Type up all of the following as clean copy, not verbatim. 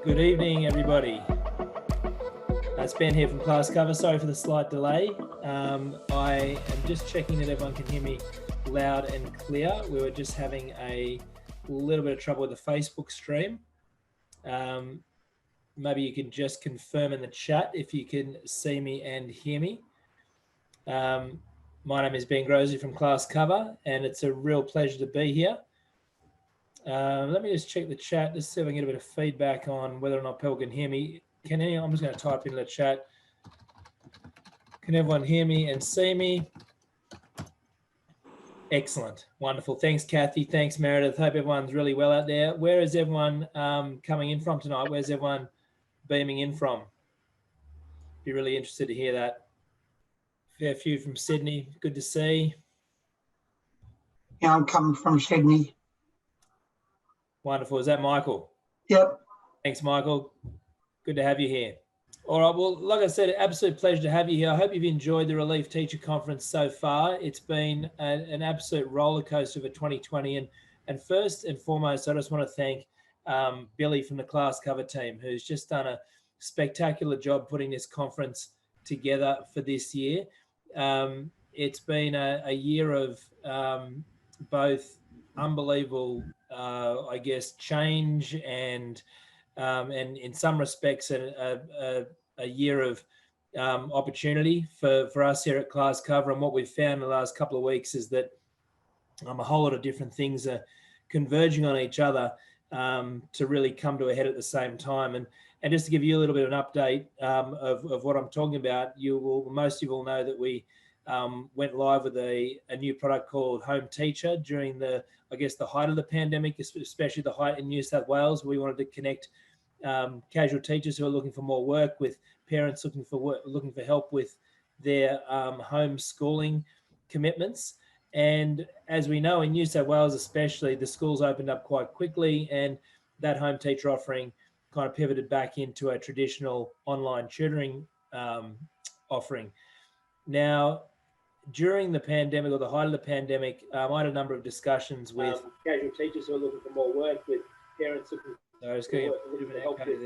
Good evening, everybody. It's Ben here from ClassCover. Sorry for the slight delay. I am just checking that everyone can hear me loud and clear. We were just having a little bit of trouble with the Facebook stream. Maybe you can just confirm in the chat if you can see me and hear me. My name is Ben Grosey from ClassCover, and it's a real pleasure to be here. Let me just check the chat, just see if I can get a bit of feedback on whether or not people can hear me. I'm just going to type in the chat. Can everyone hear me and see me? Excellent. Wonderful. Thanks, Kathy. Thanks, Meredith. Hope everyone's really well out there. Where is everyone coming in from tonight? Where's everyone beaming in from? Be really interested to hear that. Fair few from Sydney. Good to see. Yeah, I'm coming from Sydney. Wonderful. Is that Michael? Yep. Thanks, Michael. Good to have you here. All right. Well, like I said, absolute pleasure to have you here. I hope you've enjoyed the Relief Teacher Conference so far. It's been an absolute roller coaster for 2020. And first and foremost, I just want to thank Billy from the ClassCover team, who's just done a spectacular job putting this conference together for this year. It's been a year of both unbelievable, I guess, change and in some respects a year of opportunity for us here at ClassCover. And what we've found in the last couple of weeks is that a whole lot of different things are converging on each other to really come to a head at the same time. And just to give you a little bit of an update of what I'm talking about, most of you will know that we went live with a new product called Home Teacher during the height of the pandemic, especially the height in New South Wales. We wanted to connect casual teachers who are looking for more work with parents looking for help with their homeschooling commitments. And as we know, in New South Wales especially, the schools opened up quite quickly, and that home teacher offering kind of pivoted back into a traditional online tutoring offering. Now, during the pandemic, or the height of the pandemic, I had a number of discussions with casual teachers who are looking for more work with parents looking for help with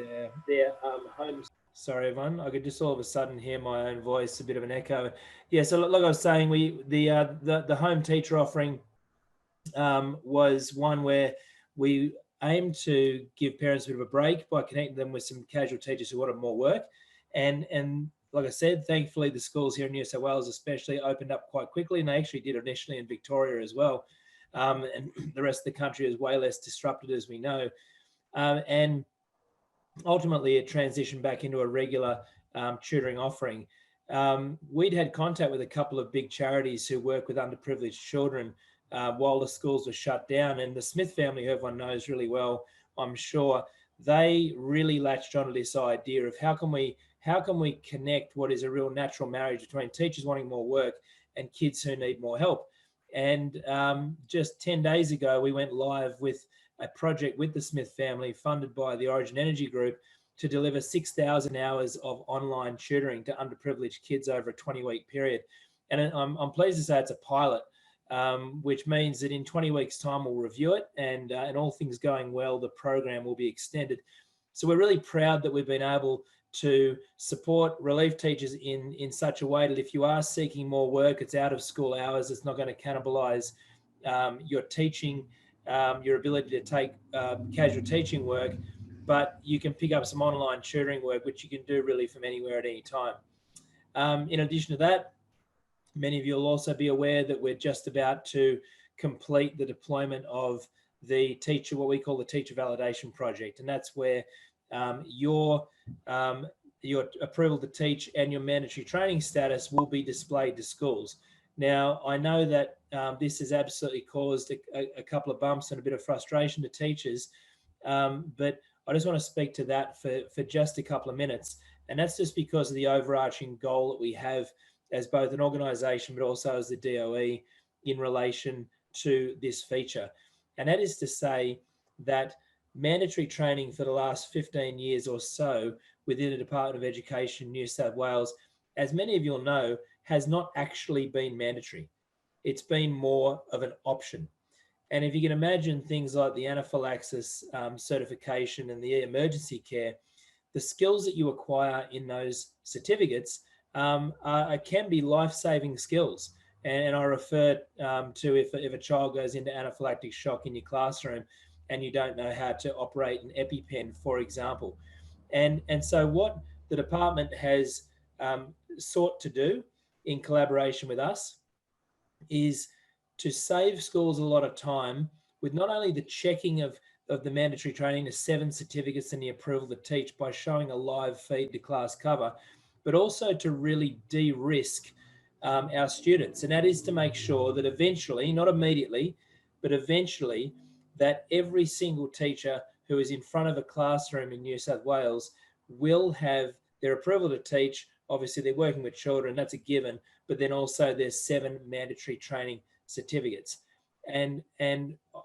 their homes. Sorry, everyone. I could just all of a sudden hear my own voice, a bit of an echo. Yeah, so like I was saying, the home teacher offering was one where we aimed to give parents a bit of a break by connecting them with some casual teachers who wanted more work. And like I said, thankfully, the schools here in New South Wales especially opened up quite quickly, and they actually did initially in Victoria as well. And the rest of the country is way less disrupted, as we know. And ultimately, it transitioned back into a regular tutoring offering. We'd had contact with a couple of big charities who work with underprivileged children while the schools were shut down. And the Smith family, who everyone knows really well, I'm sure, they really latched onto this idea of how can we connect what is a real natural marriage between teachers wanting more work and kids who need more help. And just 10 days ago, we went live with a project with the Smith family funded by the Origin Energy Group to deliver 6,000 hours of online tutoring to underprivileged kids over a 20-week period. And I'm pleased to say it's a pilot, which means that in 20 weeks' time, we'll review it, and all things going well, the program will be extended. So we're really proud that we've been able to support relief teachers in such a way that if you are seeking more work, it's out of school hours, it's not going to cannibalize your teaching, your ability to take casual teaching work, but you can pick up some online tutoring work, which you can do really from anywhere at any time. In addition to that, many of you will also be aware that we're just about to complete the deployment of the teacher, what we call the teacher validation project. And that's where your approval to teach and your mandatory training status will be displayed to schools. Now, I know that this has absolutely caused a couple of bumps and a bit of frustration to teachers, but I just want to speak to that for just a couple of minutes. And that's just because of the overarching goal that we have as both an organisation, but also as the DOE in relation to this feature. And that is to say that mandatory training for the last 15 years or so within the Department of Education, New South Wales, as many of you'll know, has not actually been mandatory. It's been more of an option. And if you can imagine things like the anaphylaxis certification and the emergency care, the skills that you acquire in those certificates can be life-saving skills. And I refer to if a child goes into anaphylactic shock in your classroom and you don't know how to operate an EpiPen, for example. And so what the department has sought to do in collaboration with us is to save schools a lot of time with not only the checking of the mandatory training, the 7 certificates and the approval to teach by showing a live feed to ClassCover, but also to really de-risk our students. And that is to make sure that eventually, not immediately, but eventually, that every single teacher who is in front of a classroom in New South Wales will have their approval to teach. Obviously, they're working with children, that's a given, but then also there's 7 mandatory training certificates. And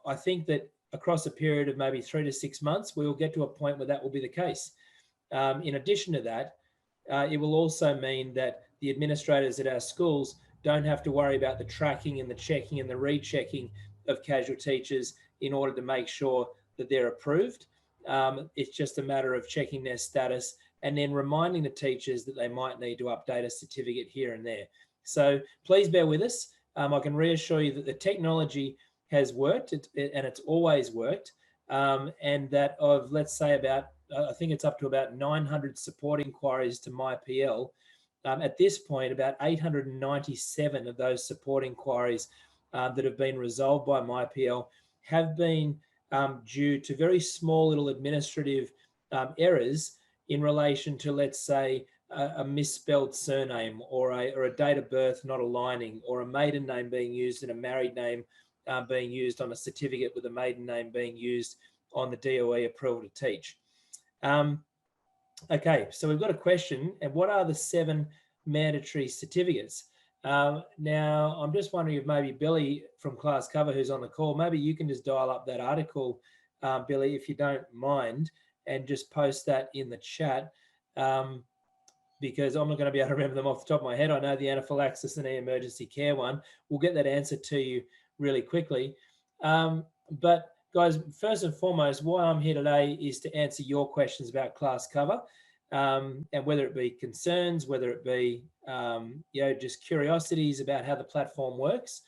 I think that across a period of maybe 3 to 6 months, we will get to a point where that will be the case. In addition to that, it will also mean that the administrators at our schools don't have to worry about the tracking and the checking and the rechecking of casual teachers in order to make sure that they're approved. It's just a matter of checking their status and then reminding the teachers that they might need to update a certificate here and there. So please bear with us. I can reassure you that the technology has worked and it's always worked. And that of, let's say about, I think it's up to about 900 support inquiries to MyPL. At this point, about 897 of those support inquiries that have been resolved by MyPL have been due to very small little administrative errors in relation to, let's say, a misspelled surname or a date of birth not aligning, or a maiden name being used and a married name being used on a certificate with a maiden name being used on the DOE approval to teach. Okay, so we've got a question. And what are the 7 mandatory certificates? Now, I'm just wondering if maybe Billy from ClassCover, who's on the call, maybe you can just dial up that article, Billy, if you don't mind, and just post that in the chat, because I'm not going to be able to remember them off the top of my head. I know the anaphylaxis and the emergency care one. We'll get that answer to you really quickly. But guys, first and foremost, why I'm here today is to answer your questions about ClassCover, and whether it be concerns, whether it be just curiosities about how the platform works.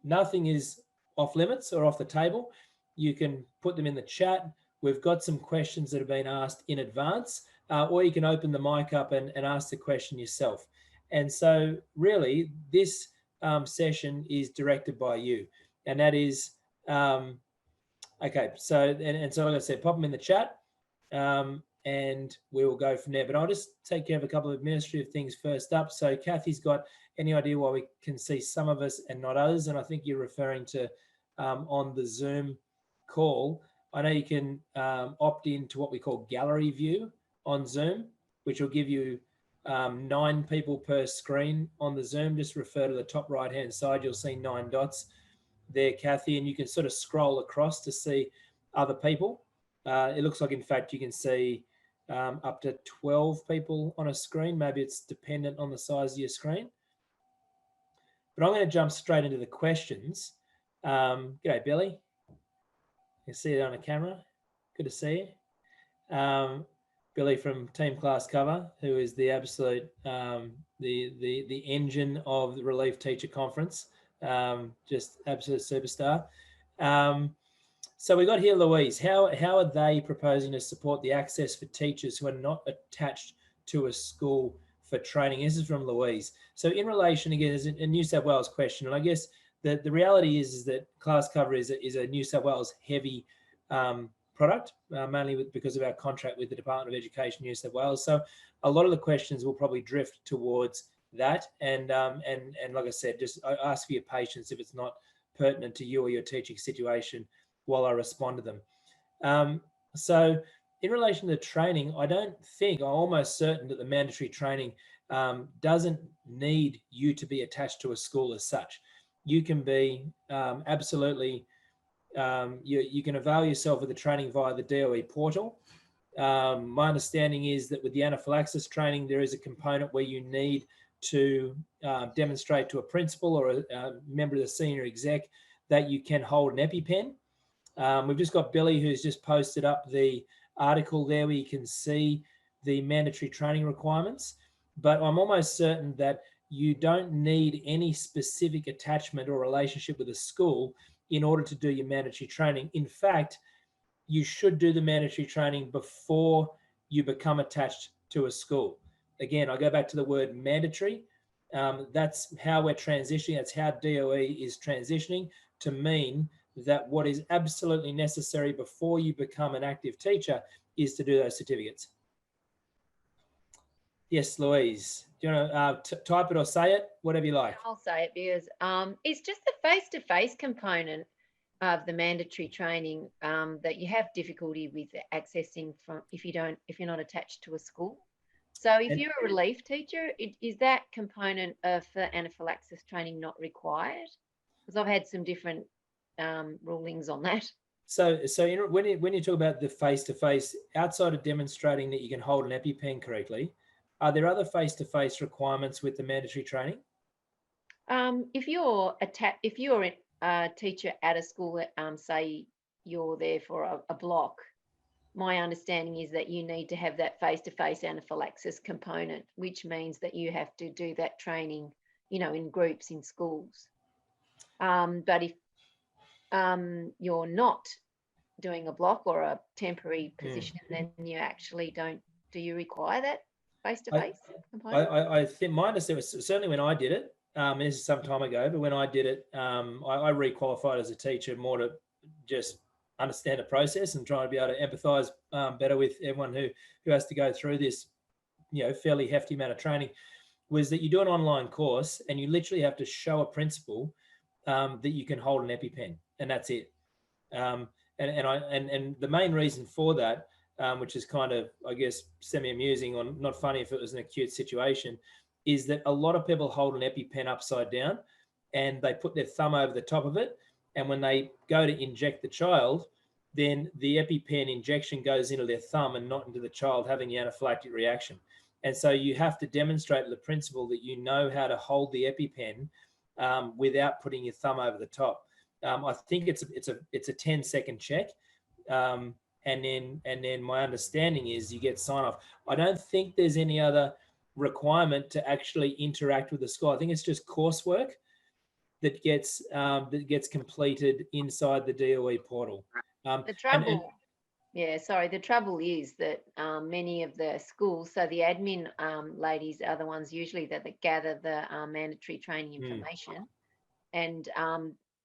Nothing is off limits or off the table. You can put them in the chat. We've got some questions that have been asked in advance, or you can open the mic up and ask the question yourself. And so really this session is directed by you, and that is, okay, so, and so like I said, pop them in the chat, and we will go from there. But I'll just take care of a couple of administrative things first up. So Kathy's got any idea why we can see some of us and not others? And I think you're referring to on the Zoom call. I know you can opt in to what we call gallery view on Zoom, which will give you 9 people per screen on the Zoom. Just refer to the top right-hand side. You'll see 9 dots there, Kathy, and you can sort of scroll across to see other people. It looks like, in fact, you can see up to 12 people on a screen. Maybe it's dependent on the size of your screen. But I'm going to jump straight into the questions. G'day, Billy. You can see it on the camera. Good to see you. Billy from Team ClassCover, who is the absolute, the engine of the Relief Teacher Conference. Just absolute superstar. So we got here Louise. How are they proposing to support the access for teachers who are not attached to a school for training? This is from Louise. So in relation, again, is a New South Wales question, and I guess the reality is that ClassCover is a New South Wales heavy product, mainly because of our contract with the Department of Education, New South Wales. So a lot of the questions will probably drift towards that, and like I said, just I ask for your patience if it's not pertinent to you or your teaching situation while I respond to them. So in relation to training, I'm almost certain that the mandatory training doesn't need you to be attached to a school as such. You can be absolutely, you can avail yourself of the training via the DOE portal. My understanding is that with the anaphylaxis training, there is a component where you need to demonstrate to a principal or a member of the senior exec that you can hold an EpiPen. We've just got Billy, who's just posted up the article there where you can see the mandatory training requirements. But I'm almost certain that you don't need any specific attachment or relationship with a school in order to do your mandatory training. In fact, you should do the mandatory training before you become attached to a school. Again, I go back to the word mandatory. That's how we're transitioning. That's how DOE is transitioning to mean that what is absolutely necessary before you become an active teacher is to do those certificates. Yes, Louise, do you want to type it or say it? Whatever you like. I'll say it because it's just the face-to-face component of the mandatory training that you have difficulty with accessing from if you're not attached to a school. So if you're a relief teacher, is that component of the anaphylaxis training not required? Because I've had some different rulings on that. So when you talk about the face-to-face, outside of demonstrating that you can hold an EpiPen correctly, are there other face-to-face requirements with the mandatory training? If you're a teacher at a school, say you're there for a block, my understanding is that you need to have that face-to-face anaphylaxis component, which means that you have to do that training, in groups in schools. But if you're not doing a block or a temporary position, then you actually do you require that face-to-face component? I think my understanding was certainly when I did it, this is some time ago, but when I did it, I re-qualified as a teacher more to just understand the process and try to be able to empathise better with everyone who has to go through this, fairly hefty amount of training, was that you do an online course and you literally have to show a principal that you can hold an EpiPen, and that's it. And the main reason for that, which is kind of, I guess, semi-amusing or not funny if it was an acute situation, is that a lot of people hold an EpiPen upside down and they put their thumb over the top of it. And when they go to inject the child, then the EpiPen injection goes into their thumb and not into the child having the anaphylactic reaction. And so you have to demonstrate to the principal that you know how to hold the EpiPen without putting your thumb over the top. I think it's a 10-second check. And then my understanding is you get sign off. I don't think there's any other requirement to actually interact with the school. I think it's just coursework that gets completed inside the DOE portal. The trouble is that many of the schools, so the admin ladies are the ones usually that gather the mandatory training information. And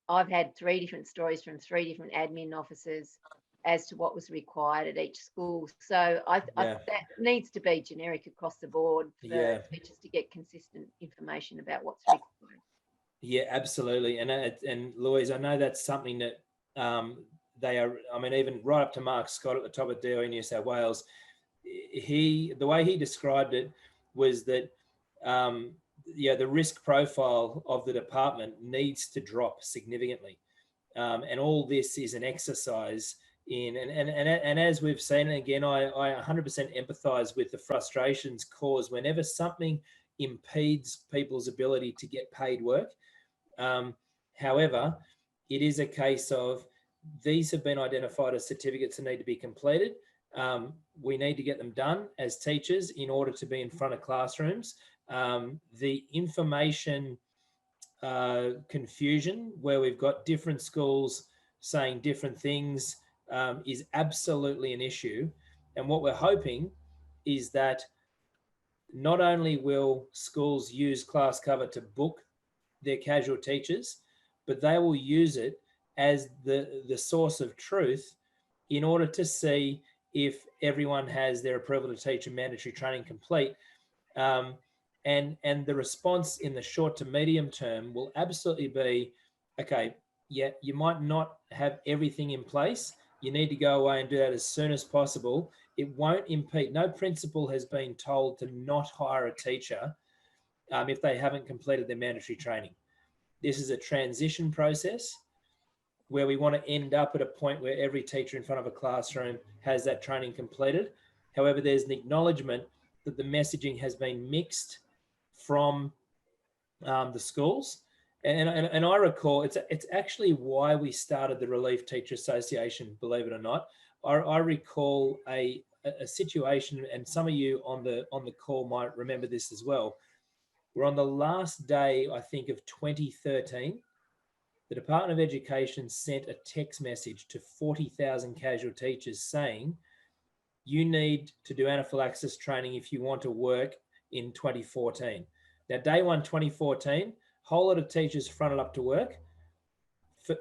I've had 3 different stories from 3 different admin officers as to what was required at each school. So that needs to be generic across the board for teachers to get consistent information about what's required. Yeah, absolutely. And Louise, I know that's something that they are, I mean, even right up to Mark Scott at the top of DOE New South Wales, the way he described it was that the risk profile of the department needs to drop significantly. And all this is an exercise in, and as we've seen, again, I 100% empathise with the frustrations caused whenever something impedes people's ability to get paid work. However, it is a case of these have been identified as certificates that need to be completed. We need to get them done as teachers in order to be in front of classrooms. The information confusion where we've got different schools saying different things is absolutely an issue. And what we're hoping is that not only will schools use ClassCover to book their casual teachers, but they will use it as the source of truth in order to see if everyone has their approval to teach and mandatory training complete. And the response in the short to medium term will absolutely be, okay, yeah, you might not have everything in place. You need to go away and do that as soon as possible. It won't impede. No principal has been told to not hire a teacher if they haven't completed their mandatory training. This is a transition process. where we want to end up at a point where every teacher in front of a classroom has that training completed. However, there's an acknowledgement that the messaging has been mixed from the schools. And I recall it's actually why we started the Relief Teacher Association, believe it or not. I recall a situation, and some of you on the call might remember this as well. We're on the last day, I think, of 2013. The Department of Education sent a text message to 40,000 casual teachers saying, you need to do anaphylaxis training if you want to work in 2014. Now, day one, 2014, a whole lot of teachers fronted up to work.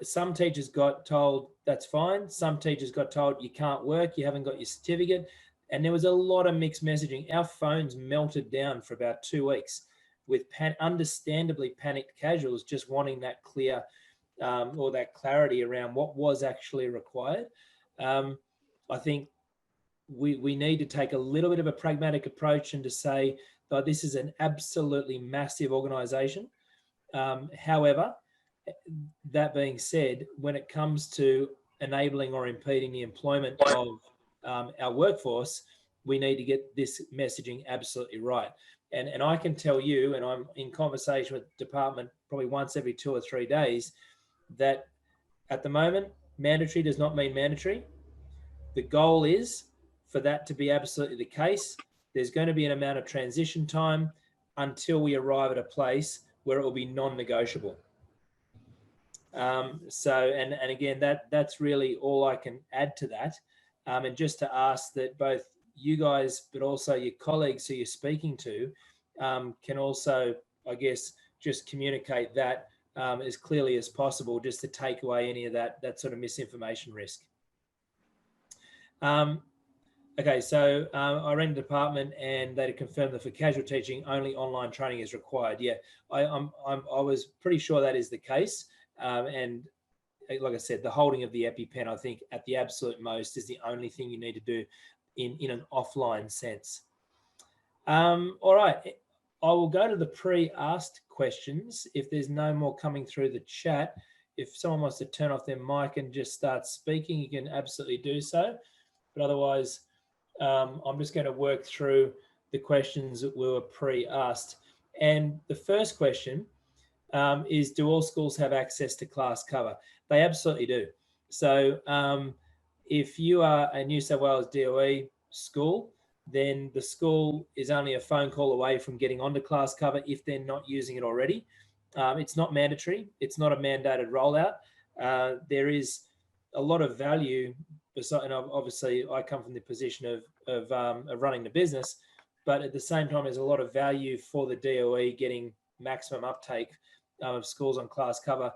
Some teachers got told, that's fine. Some teachers got told, you can't work, you haven't got your certificate. And there was a lot of mixed messaging. Our phones melted down for about 2 weeks with understandably panicked casuals just wanting that clear or that clarity around what was actually required. I think we need to take a little bit of a pragmatic approach and to say that this is an absolutely massive organisation. However, that being said, when it comes to enabling or impeding the employment of our workforce, we need to get this messaging absolutely right. And I can tell you, and I'm in conversation with the department probably once every 2 or 3 days, that at the moment, mandatory does not mean mandatory. The goal is for that to be absolutely the case. There's going to be an amount of transition time until we arrive at a place where it will be non-negotiable. And again, that's really all I can add to that. And just to ask that both you guys, but also your colleagues who you're speaking to, can also, I guess, just communicate that as clearly as possible, just to take away any of that sort of misinformation risk. Okay, so I rang the department and they confirmed that for casual teaching, only online training is required. Yeah, I was pretty sure that is the case. And like I said, the holding of the EpiPen, I think at the absolute most is the only thing you need to do in an offline sense. All right, I will go to the pre-asked questions. If there's no more coming through the chat, if someone wants to turn off their mic and just start speaking, you can absolutely do so. But otherwise, I'm just going to work through the questions that were pre-asked. And the first question is, do all schools have access to ClassCover? They absolutely do. So if you are a New South Wales DOE school, then the school is only a phone call away from getting onto ClassCover if they're not using it already. It's not mandatory. It's not a mandated rollout. There is a lot of value, and obviously I come from the position of running the business, but at the same time, there's a lot of value for the DOE getting maximum uptake of schools on ClassCover,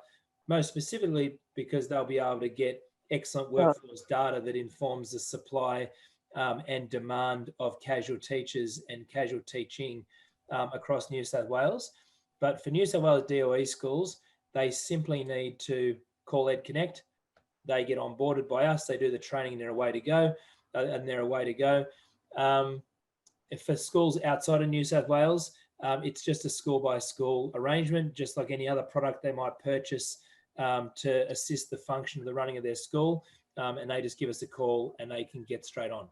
most specifically because they'll be able to get excellent workforce data that informs the supply and demand of casual teachers and casual teaching across New South Wales. But for New South Wales DOE schools, they simply need to call EdConnect. They get onboarded by us. They do the training and they're away to go. If for schools outside of New South Wales, it's just a school by school arrangement, just like any other product they might purchase to assist the function of the running of their school. And they just give us a call and they can get straight on.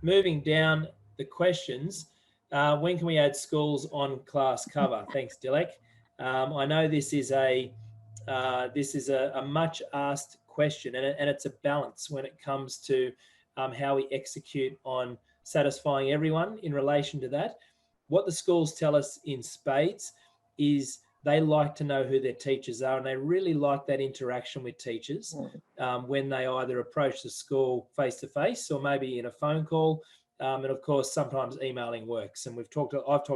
Moving down the questions, when can we add schools on ClassCover? Thanks, Dilek. I know this is a much asked question, and it's a balance when it comes to how we execute on satisfying everyone in relation to that. What the schools tell us in spades is they like to know who their teachers are, and they really like that interaction with teachers when they either approach the school face-to-face or maybe in a phone call. And of course, sometimes emailing works. And I've talked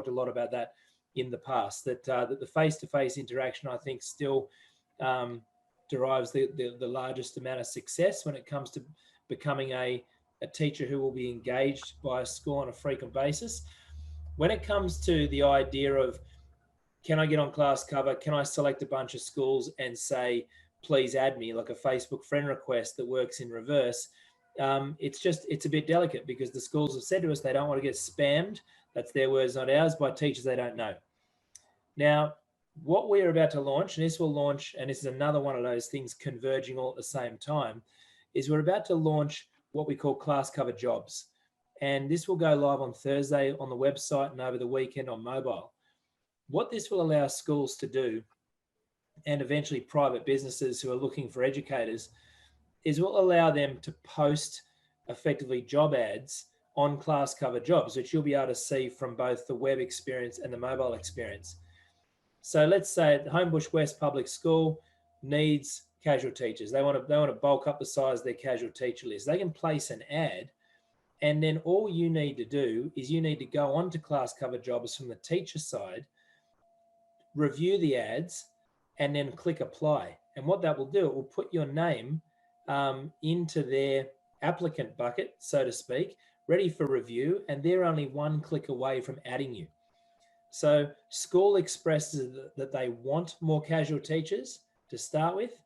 a lot about that in the past, that the face-to-face interaction, I think, still derives the largest amount of success when it comes to becoming a teacher who will be engaged by a school on a frequent basis. When it comes to the idea of, can I get on ClassCover? Can I select a bunch of schools and say, please add me, like a Facebook friend request that works in reverse? It's a bit delicate because the schools have said to us they don't want to get spammed. That's their words, not ours, by teachers they don't know. Now, What we are about to launch, and this will launch, and this is another one of those things converging all at the same time, is we're about to launch what we call ClassCover Jobs. And this will go live on Thursday on the website and over the weekend on mobile. What this will allow schools to do, and eventually private businesses who are looking for educators, is will allow them to post effectively job ads on ClassCover Jobs, which you'll be able to see from both the web experience and the mobile experience. So let's say Homebush West Public School needs casual teachers. They want to bulk up the size of their casual teacher list. They can place an ad, and then all you need to do is you need to go on to ClassCover Jobs from the teacher side, review the ads, and then click apply. And what that will do, it will put your name into their applicant bucket, so to speak, ready for review, and they're only one click away from adding you. So school expresses that they want more casual teachers to start with.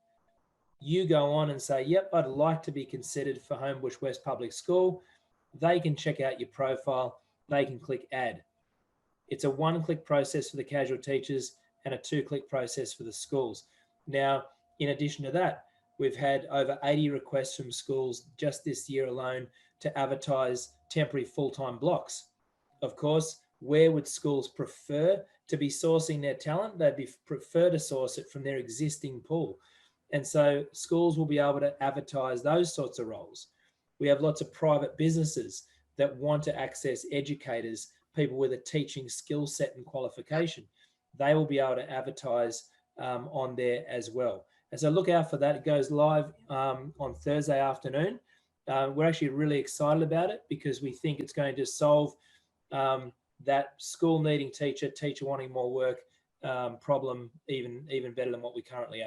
You go on and say, yep, I'd like to be considered for Homebush West Public School. They can check out your profile. They can click add. It's a one-click process for the casual teachers and a two-click process for the schools. Now, in addition to that, we've had over 80 requests from schools just this year alone to advertise temporary full-time blocks. Of course, where would schools prefer to be sourcing their talent? They'd prefer to source it from their existing pool. And so schools will be able to advertise those sorts of roles. We have lots of private businesses that want to access educators, people with a teaching skill set and qualification. They will be able to advertise on there as well. And so look out for that. It goes live on Thursday afternoon. We're actually really excited about it because we think it's going to solve that school needing teacher wanting more work problem even better than what we currently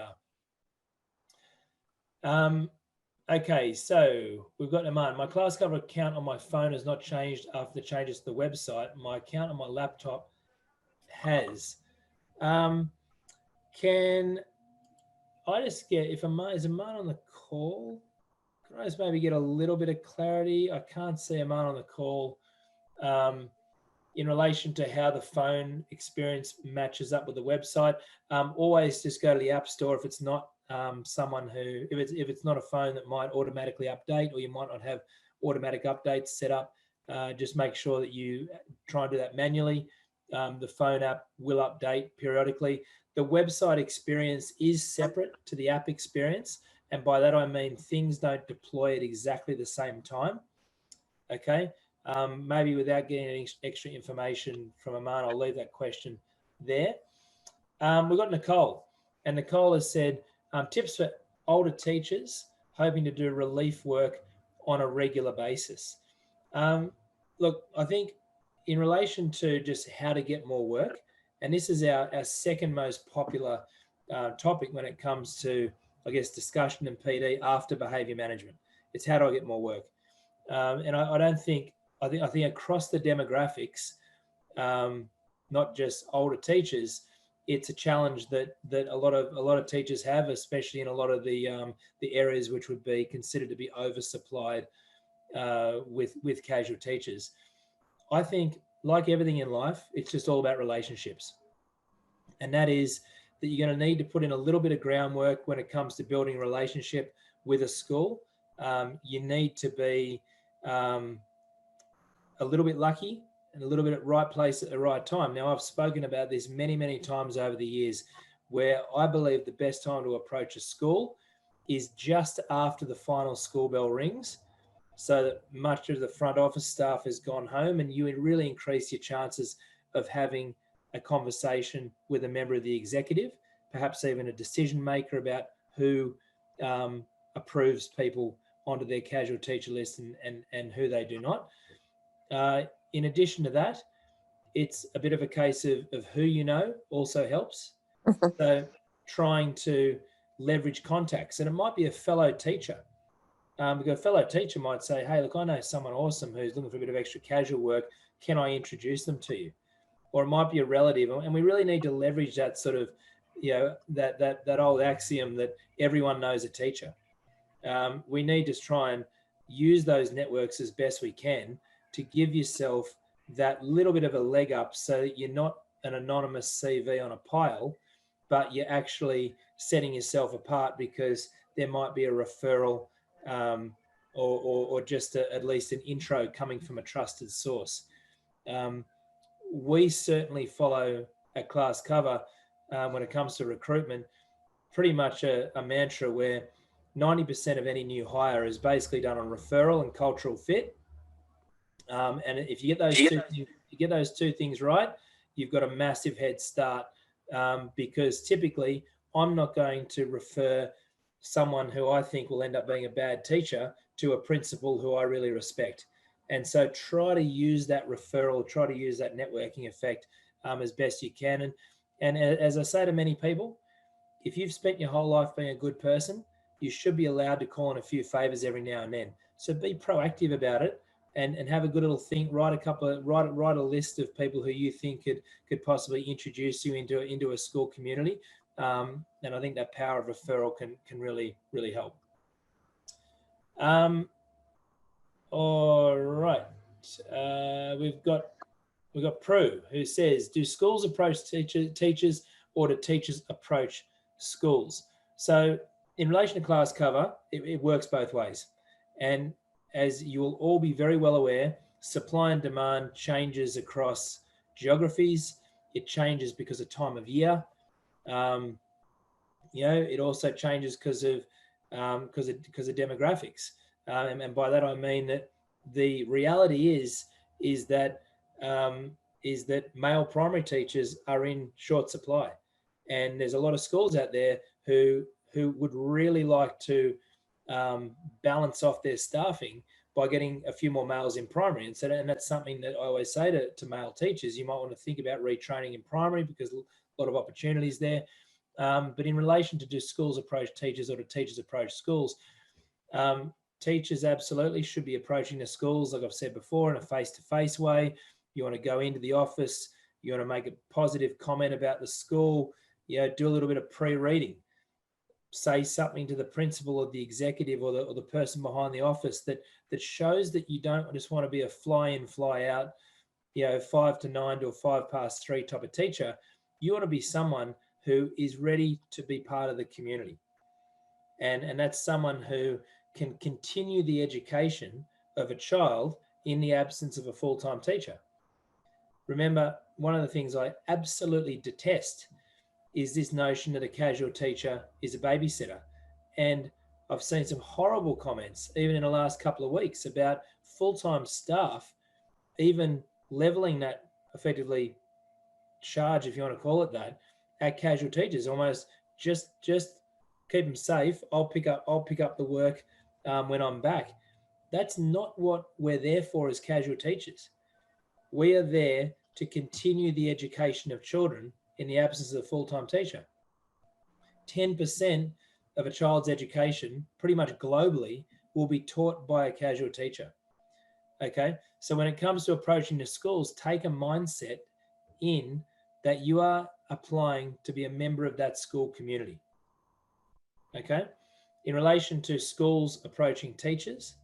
are. Okay, so we've got Aman. My ClassCover account on my phone has not changed after the changes to the website. My account on my laptop has. Can I just get, is Aman on the call? Can I just maybe get a little bit of clarity? I can't see Aman on the call in relation to how the phone experience matches up with the website. Always just go to the App Store if it's not someone who, if it's not a phone that might automatically update, or you might not have automatic updates set up, just make sure that you try and do that manually. The phone app will update periodically. The website experience is separate to the app experience. And by that, I mean things don't deploy at exactly the same time. Okay. Maybe without getting any extra information from Aman, I'll leave that question there. We've got Nicole, and Nicole has said, tips for older teachers hoping to do relief work on a regular basis. Look, I think in relation to just how to get more work, and this is our second most popular topic when it comes to, I guess, discussion and PD after behaviour management. It's how do I get more work? And I think across the demographics, not just older teachers, it's a challenge that a lot of teachers have, especially in a lot of the areas which would be considered to be oversupplied with casual teachers. I think, like everything in life, it's just all about relationships, and that is that you're going to need to put in a little bit of groundwork when it comes to building a relationship with a school. You need to be a little bit lucky and a little bit at right place at the right time. Now, I've spoken about this many, many times over the years, where I believe the best time to approach a school is just after the final school bell rings, so that much of the front office staff has gone home, and you would really increase your chances of having a conversation with a member of the executive, perhaps even a decision maker about who approves people onto their casual teacher list and who they do not. In addition to that, it's a bit of a case of who you know also helps. So trying to leverage contacts, and it might be a fellow teacher. Because a fellow teacher might say, hey, look, I know someone awesome who's looking for a bit of extra casual work. Can I introduce them to you? Or it might be a relative. And we really need to leverage that sort of, that old axiom that everyone knows a teacher. We need to try and use those networks as best we can to give yourself that little bit of a leg up, so that you're not an anonymous CV on a pile, but you're actually setting yourself apart because there might be a referral or just at least an intro coming from a trusted source. We certainly follow at ClassCover when it comes to recruitment pretty much a mantra where 90% of any new hire is basically done on referral and cultural fit. And if you get those two things right, you've got a massive head start, because typically I'm not going to refer someone who I think will end up being a bad teacher to a principal who I really respect. And so try to use that referral, try to use that networking effect as best you can. And as I say to many people, if you've spent your whole life being a good person, you should be allowed to call in a few favors every now and then. So be proactive about it and have a good little think. Write a list of people who you think could possibly introduce you into a school community. And I think that power of referral can really help. All right, we've got Prue, who says, do schools approach teachers or do teachers approach schools? So in relation to ClassCover, it works both ways. And as you will all be very well aware, supply and demand changes across geographies. It changes because of time of year. It also changes because of demographics. And by that I mean that the reality is that male primary teachers are in short supply, and there's a lot of schools out there who would really like to balance off their staffing by getting a few more males in primary. And that's something that I always say to male teachers: you might want to think about retraining in primary because a lot of opportunities there. But in relation to do schools approach teachers or do teachers approach schools, teachers absolutely should be approaching the schools, like I've said before, in a face-to-face way. You want to go into the office, you want to make a positive comment about the school, do a little bit of pre-reading, say something to the principal or the executive or the person behind the office that shows that you don't just want to be a fly-in, fly-out, 5 to 9 to 5 past 3 type of teacher. You want to be someone who is ready to be part of the community. And that's someone who can continue the education of a child in the absence of a full-time teacher. Remember, one of the things I absolutely detest is this notion that a casual teacher is a babysitter. And I've seen some horrible comments, even in the last couple of weeks, about full-time staff, even leveling that effectively charge, if you want to call it that, at casual teachers. Almost just keep them safe. I'll pick up the work when I'm back. That's not what we're there for as casual teachers. We are there to continue the education of children in the absence of a full-time teacher. 10% of a child's education, pretty much globally, will be taught by a casual teacher. Okay, so when it comes to approaching the schools, take a mindset in that you are applying to be a member of that school community. Okay, in relation to schools approaching teachers,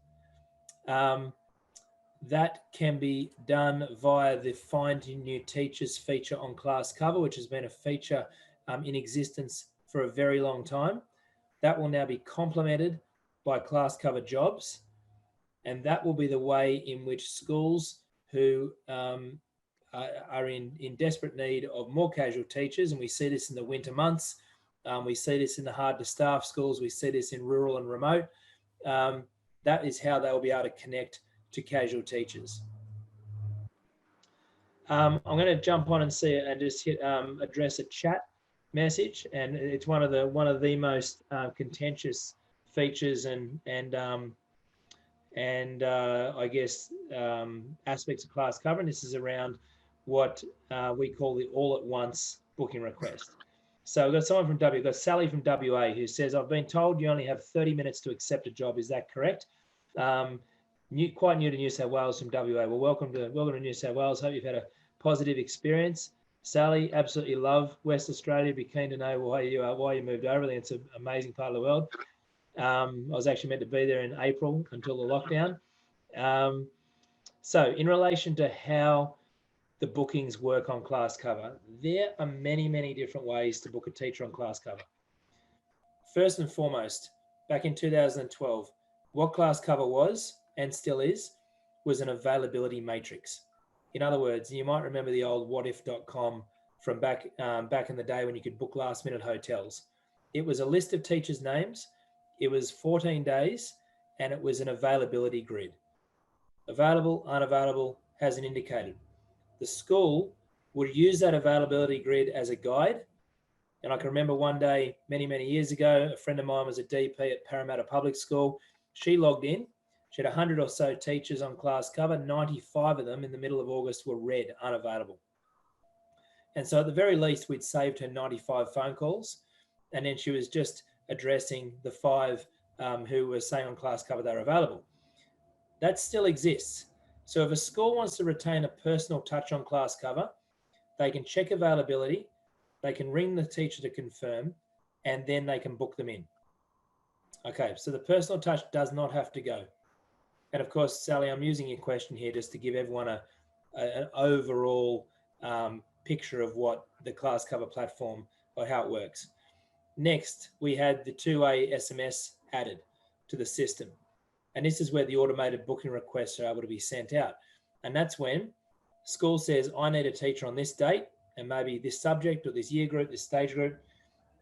that can be done via the Finding New Teachers feature on ClassCover, which has been a feature in existence for a very long time. That will now be complemented by ClassCover Jobs, and that will be the way in which schools who are in desperate need of more casual teachers, and we see this in the winter months, we see this in the hard to staff schools, we see this in rural and remote, that is how they'll be able to connect to casual teachers. I'm going to jump on and see it and just hit address a chat message, and it's one of the most contentious features and I guess aspects of ClassCover, and this is around what we call the all-at-once booking request. So we've got someone from we've got Sally from WA who says, I've been told you only have 30 minutes to accept a job. Is that correct? Quite new to New South Wales from WA. Well, welcome to New South Wales. Hope you've had a positive experience. Sally, absolutely love West Australia. Be keen to know why you moved over. I think it's an amazing part of the world. I was actually meant to be there in April until the lockdown. So in relation to how the bookings work on ClassCover, there are many, many different ways to book a teacher on ClassCover. First and foremost, back in 2012, what ClassCover was and still is was an availability matrix. In other words, you might remember the old whatif.com from back in the day when you could book last minute hotels. It was a list of teachers' names, it was 14 days, and it was an availability grid. Available, unavailable, hasn't indicated. The school would use that availability grid as a guide. And I can remember one day, many, many years ago, a friend of mine was a DP at Parramatta Public School. She logged in. She had 100 or so teachers on ClassCover. 95 of them in the middle of August were red, unavailable. And so at the very least, we'd saved her 95 phone calls. And then she was just addressing the 5 who were saying on ClassCover they're available. That still exists. So if a school wants to retain a personal touch on ClassCover, they can check availability, they can ring the teacher to confirm, and then they can book them in. Okay, so the personal touch does not have to go. And of course, Sally, I'm using your question here just to give everyone an overall picture of what the ClassCover platform or how it works. Next, we had the two-way SMS added to the system. And this is where the automated booking requests are able to be sent out. And that's when school says, I need a teacher on this date and maybe this subject or this year group, this stage group.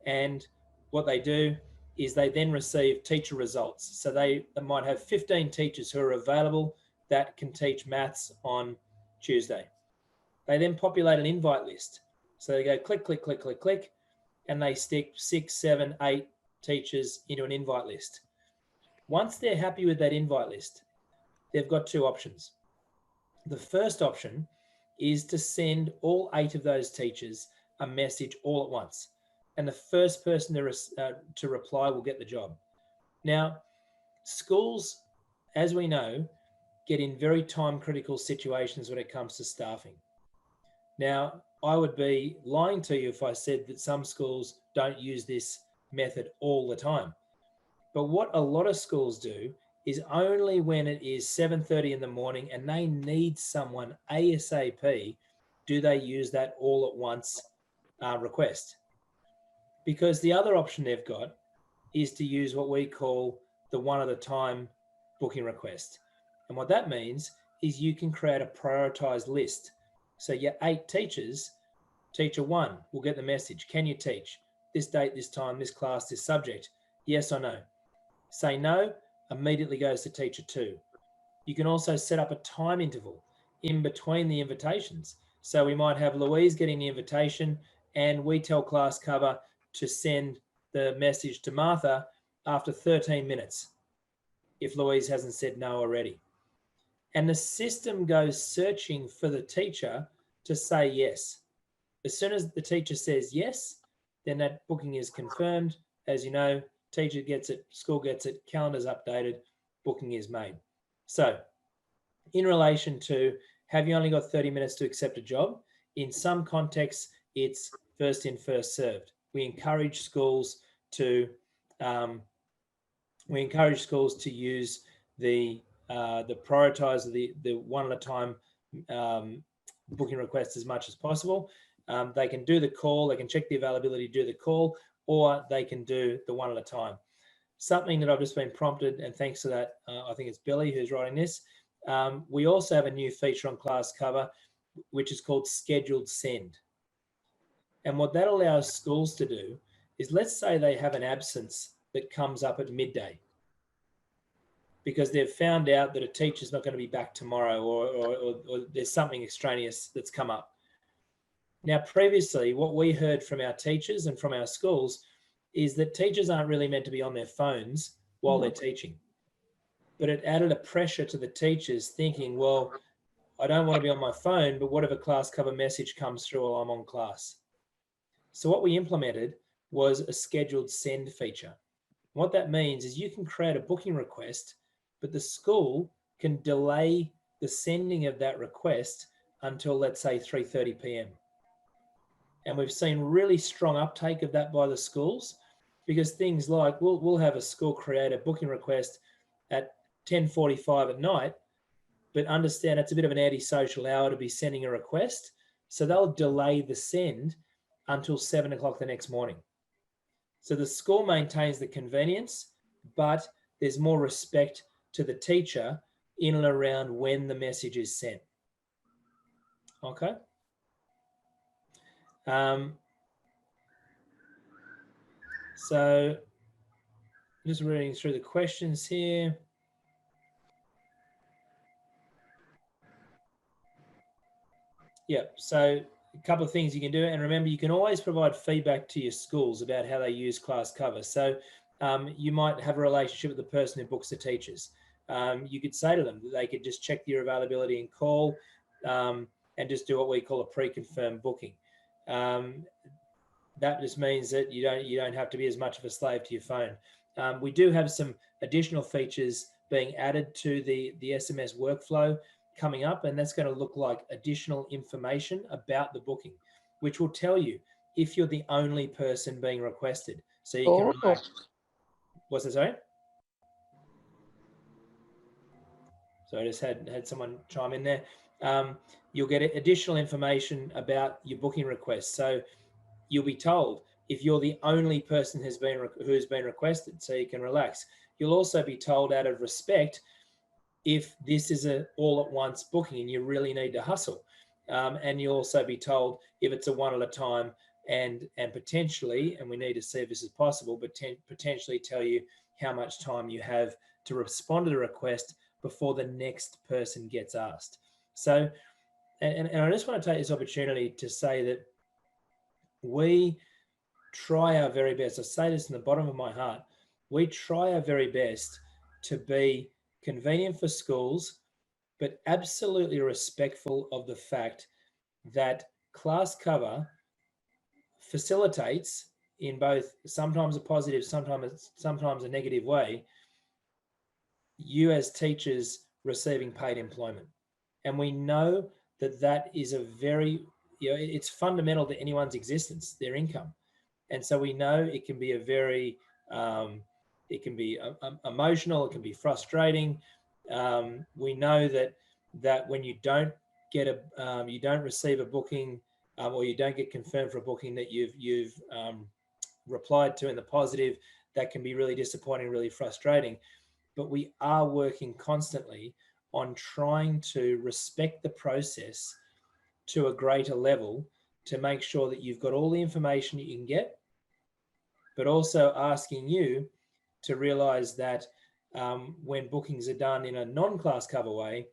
And what they do is they then receive teacher results. So they might have 15 teachers who are available that can teach maths on Tuesday. They then populate an invite list. So they go click, click, click, click, click, and they stick 6, 7, 8 teachers into an invite list. Once they're happy with that invite list, they've got 2 options. The first option is to send all 8 of those teachers a message all at once. And the first person to reply will get the job. Now, schools, as we know, get in very time-critical situations when it comes to staffing. Now, I would be lying to you if I said that some schools don't use this method all the time. But what a lot of schools do is only when it is 7:30 in the morning and they need someone ASAP, do they use that all at once request. Because the other option they've got is to use what we call the one at a time booking request. And what that means is you can create a prioritized list. So your 8 teachers, teacher 1 will get the message. Can you teach this date, this time, this class, this subject? Yes or no? Say no, immediately goes to teacher 2. You can also set up a time interval in between the invitations. So we might have Louise getting the invitation and we tell ClassCover to send the message to Martha after 13 minutes if Louise hasn't said no already. And the system goes searching for the teacher to say yes. As soon as the teacher says yes, then that booking is confirmed. As you know, teacher gets it, school gets it, calendar's updated, booking is made. So in relation to, have you only got 30 minutes to accept a job? In some contexts, it's first in, first served. We encourage schools to use the prioritize the one at a time booking request as much as possible. They can do the call, they can check the availability, do the call, or they can do the one at a time. Something that I've just been prompted, and thanks to that, I think it's Billy who's writing this. We also have a new feature on ClassCover, which is called Scheduled Send. And what that allows schools to do is, let's say they have an absence that comes up at midday because they've found out that a teacher's not going to be back tomorrow or there's something extraneous that's come up. Now, previously, what we heard from our teachers and from our schools is that teachers aren't really meant to be on their phones while they're teaching. But it added a pressure to the teachers thinking, well, I don't want to be on my phone, but what if a ClassCover message comes through while I'm on class? So what we implemented was a scheduled send feature. What that means is you can create a booking request, but the school can delay the sending of that request until, let's say, 3:30 p.m. And we've seen really strong uptake of that by the schools, because things like we'll have a school create a booking request at 10:45 at night, but understand it's a bit of an antisocial hour to be sending a request. So they'll delay the send until 7 o'clock the next morning. So the school maintains the convenience, but there's more respect to the teacher in and around when the message is sent. Okay. So just reading through the questions here. Yeah, so a couple of things you can do. And remember, you can always provide feedback to your schools about how they use ClassCover. So you might have a relationship with the person who books the teachers. You could say to them that they could just check your availability and call and just do what we call a pre-confirmed booking. That just means that you don't have to be as much of a slave to your phone. We do have some additional features being added to the SMS workflow coming up, and that's going to look like additional information about the booking, which will tell you if you're the only person being requested. So you can relax. What's that, sorry? So I just had someone chime in there. You'll get additional information about your booking request. So you'll be told if you're the only person who's been requested, so you can relax. You'll also be told, out of respect, if this is a all at once booking and you really need to hustle. And you'll also be told if it's a one at a time and potentially, and we need to see if this is possible, but potentially tell you how much time you have to respond to the request before the next person gets asked. So, and I just want to take this opportunity to say that we try our very best. I say this in the bottom of my heart. We try our very best to be convenient for schools, but absolutely respectful of the fact that ClassCover facilitates, in both sometimes a positive, sometimes a negative way, you as teachers receiving paid employment. And we know that that is a very, it's fundamental to anyone's existence, their income. And so we know it can be a very, it can be emotional, it can be frustrating. We know that when you don't get you don't receive a booking or you don't get confirmed for a booking that you've replied to in the positive, that can be really disappointing, really frustrating. But we are working constantly on trying to respect the process to a greater level to make sure that you've got all the information that you can get, but also asking you to realize that when bookings are done in a non-ClassCover way,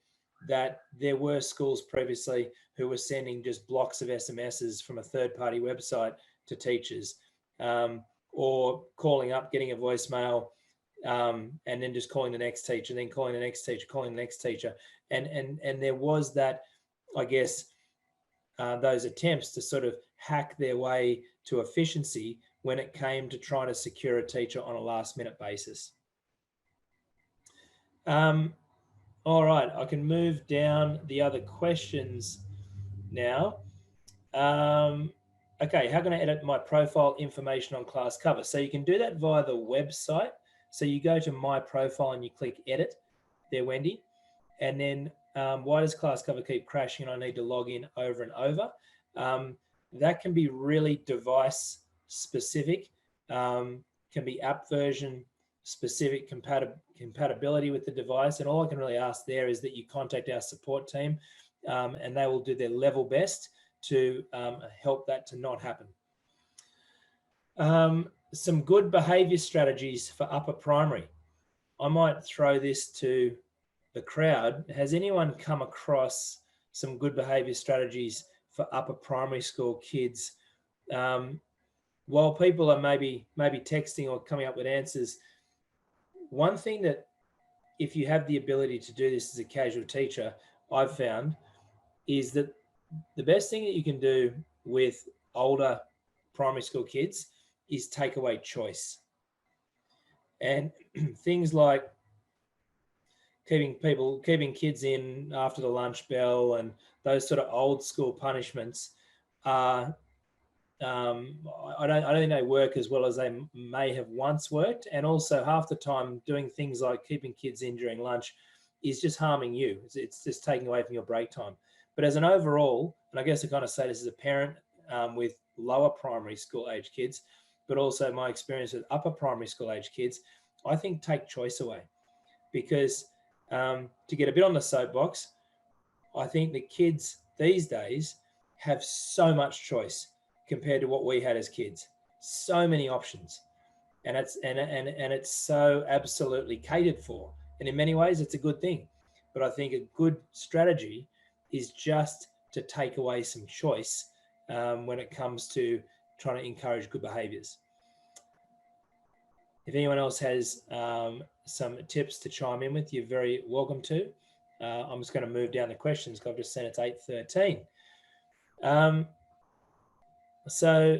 that there were schools previously who were sending just blocks of SMSs from a third-party website to teachers, or calling up, getting a voicemail, and then just calling the next teacher, then calling the next teacher, calling the next teacher. And there was that, I guess, those attempts to sort of hack their way to efficiency when it came to trying to secure a teacher on a last-minute basis. All right, I can move down the other questions now. Okay, how can I edit my profile information on ClassCover? So you can do that via the website. So you go to My Profile and you click Edit there, Wendy. And then why does ClassCover keep crashing and I need to log in over and over? That can be really device specific, can be app version specific, compatibility with the device. And all I can really ask there is that you contact our support team and they will do their level best to help that to not happen. Some good behavior strategies for upper primary. I might throw this to the crowd. Has anyone come across some good behavior strategies for upper primary school kids? While people are maybe texting or coming up with answers, one thing that, if you have the ability to do this as a casual teacher, I've found is that the best thing that you can do with older primary school kids is take away choice. And things like keeping kids in after the lunch bell and those sort of old school punishments are, I don't think they work as well as they may have once worked. And also half the time doing things like keeping kids in during lunch is just harming you. It's just taking away from your break time. But as an overall, and I guess I kind of say this as a parent with lower primary school age kids, but also my experience with upper primary school age kids, I think take choice away. Because to get a bit on the soapbox, I think the kids these days have so much choice compared to what we had as kids. So many options, and it's so absolutely catered for. And in many ways, it's a good thing. But I think a good strategy is just to take away some choice when it comes to trying to encourage good behaviours. If anyone else has some tips to chime in with, you're very welcome to. I'm just going to move down the questions because I've just seen it's 8:13. So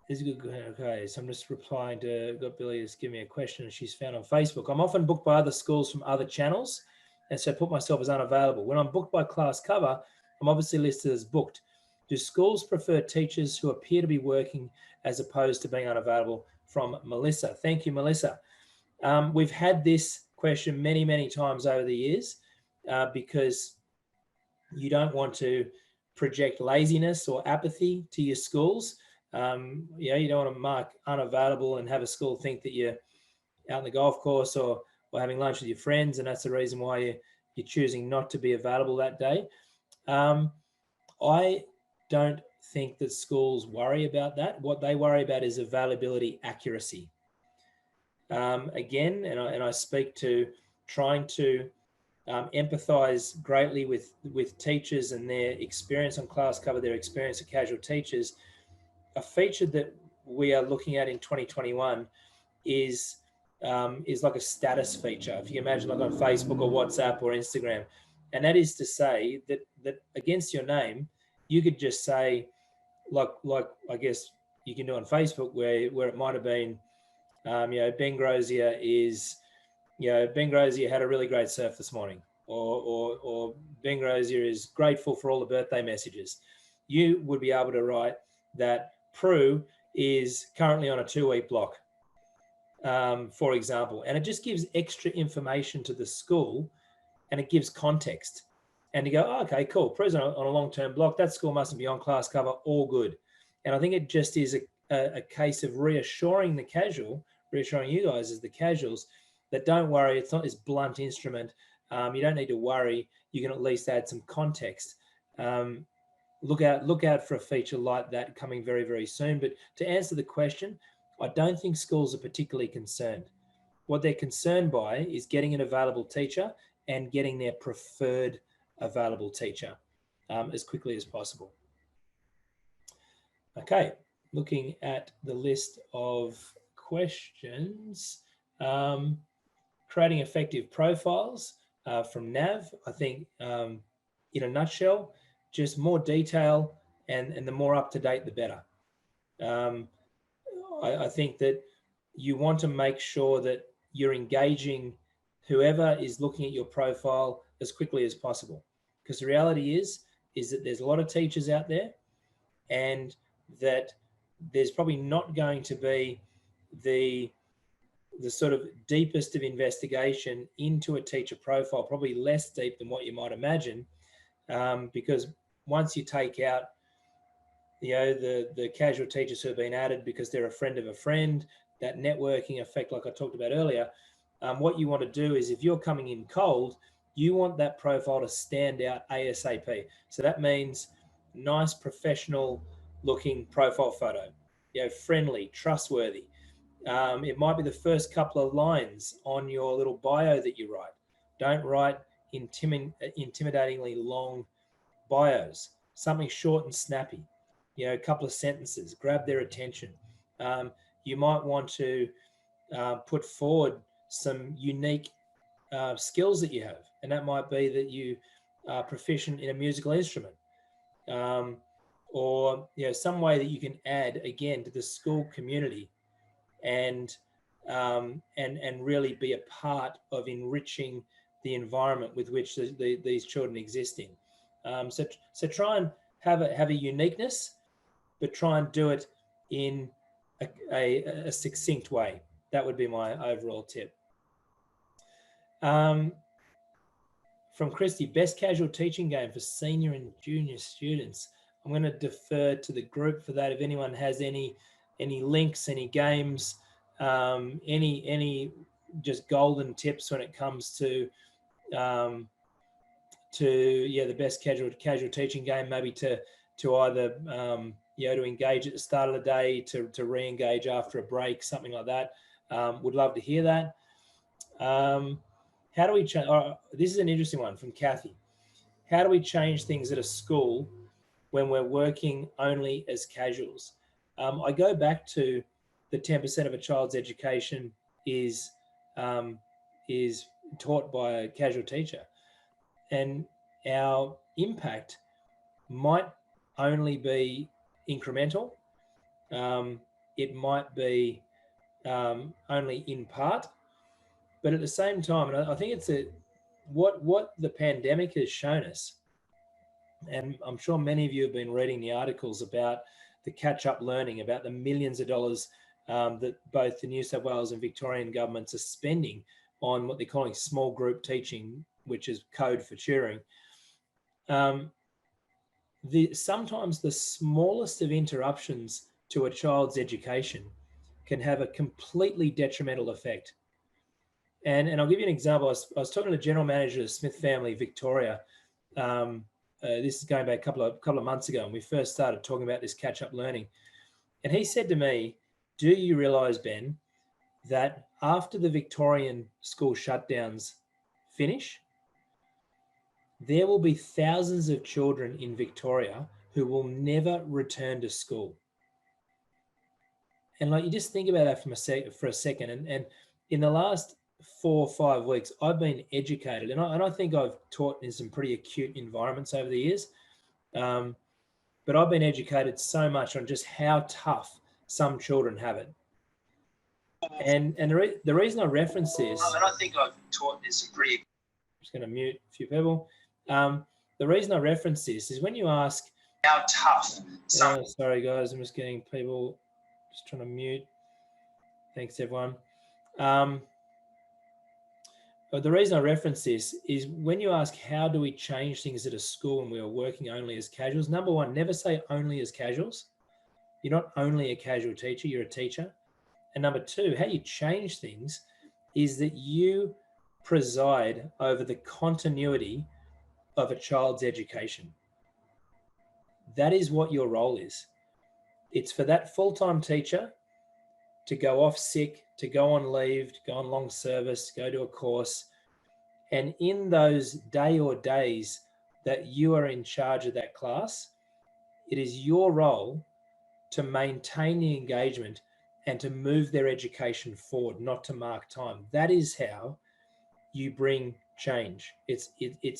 this is good. Okay, so I'm just replying to got Billy has given me a question she's found on Facebook. I'm often booked by other schools from other channels, and so put myself as unavailable. When I'm booked by ClassCover, I'm obviously listed as booked. Do schools prefer teachers who appear to be working as opposed to being unavailable? From Melissa. Thank you, Melissa. We've had this question many, many times over the years because you don't want to project laziness or apathy to your schools. You don't want to mark unavailable and have a school think that you're out on the golf course or having lunch with your friends, and that's the reason why you're choosing not to be available that day. I don't think that schools worry about that. What they worry about is availability accuracy. Again, and I speak to trying to empathize greatly with teachers and their experience on ClassCover, their experience of casual teachers. A feature that we are looking at in 2021 is like a status feature. If you imagine, like on Facebook or WhatsApp or Instagram, and that is to say that against your name, you could just say, like I guess you can do on Facebook, where it might have been, Ben Grozier is, Ben Grozier had a really great surf this morning, or Ben Grozier is grateful for all the birthday messages. You would be able to write that Prue is currently on a 2-week block, for example, and it just gives extra information to the school, and it gives context. And you go, oh, okay, cool. Prue's on a long-term block. That school mustn't be on ClassCover. All good. And I think it just is a case of reassuring you guys as the casuals, that don't worry, it's not this blunt instrument. You don't need to worry. You can at least add some context. Look out for a feature like that coming very, very soon. But to answer the question, I don't think schools are particularly concerned. What they're concerned by is getting an available teacher and getting their preferred available teacher as quickly as possible. Okay, looking at the list of questions. Creating effective profiles from Nav, I think in a nutshell, just more detail and the more up to date, the better. I think that you want to make sure that you're engaging whoever is looking at your profile as quickly as possible. Because the reality is that there's a lot of teachers out there, and that there's probably not going to be the sort of deepest of investigation into a teacher profile, probably less deep than what you might imagine, because once you take out the casual teachers who have been added because they're a friend of a friend, that networking effect like I talked about earlier, what you want to do is, if you're coming in cold, you want that profile to stand out ASAP. So that means nice professional looking profile photo, friendly, trustworthy. It might be the first couple of lines on your little bio that you write. Don't write intimidatingly long bios. Something short and snappy, a couple of sentences, grab their attention. You might want to put forward some unique skills that you have, and that might be that you are proficient in a musical instrument, or some way that you can add again to the school community, and really be a part of enriching the environment with which these children exist in. So try and have a uniqueness, but try and do it in a succinct way. That would be my overall tip. From Christy, best casual teaching game for senior and junior students. I'm going to defer to the group for that. If anyone has any links, any games, any just golden tips when it comes to the best casual teaching game, maybe to either to engage at the start of the day, to re-engage after a break, something like that. Would love to hear that. How do we change? This is an interesting one from Kathy. How do we change things at a school when we're working only as casuals? I go back to the 10% of a child's education is taught by a casual teacher, and our impact might only be incremental. It might be only in part, but at the same time, and I think it's what the pandemic has shown us, and I'm sure many of you have been reading the articles about the catch-up learning, about the millions of dollars that both the New South Wales and Victorian governments are spending on what they're calling small group teaching, which is code for tutoring. Sometimes the smallest of interruptions to a child's education can have a completely detrimental effect. And I'll give you an example. I was talking to the general manager of Smith Family Victoria. This is going back a couple of months ago, and we first started talking about this catch-up learning. And he said to me, "Do you realise, Ben, that after the Victorian school shutdowns finish, there will be thousands of children in Victoria who will never return to school?" And you just think about that for a second. And in the last 4 or 5 weeks, I've been educated, and I think I've taught in some pretty acute environments over the years. But I've been educated so much on just how tough some children have it. And the reason I reference this, and I think I've taught in some pretty. I'm just going to mute a few people. The reason I reference this is when you ask how tough. Sorry guys, I'm just getting people. Just trying to mute. Thanks everyone. But the reason I reference this is when you ask how do we change things at a school and we are working only as casuals, number one, never say only as casuals. You're not only a casual teacher, you're a teacher. And number two, how you change things is that you preside over the continuity of a child's education. That is what your role is. It's for that full-time teacher to go off sick, to go on leave, to go on long service, go to a course. And in those day or days that you are in charge of that class, it is your role to maintain the engagement and to move their education forward, not to mark time. That is how you bring change. It's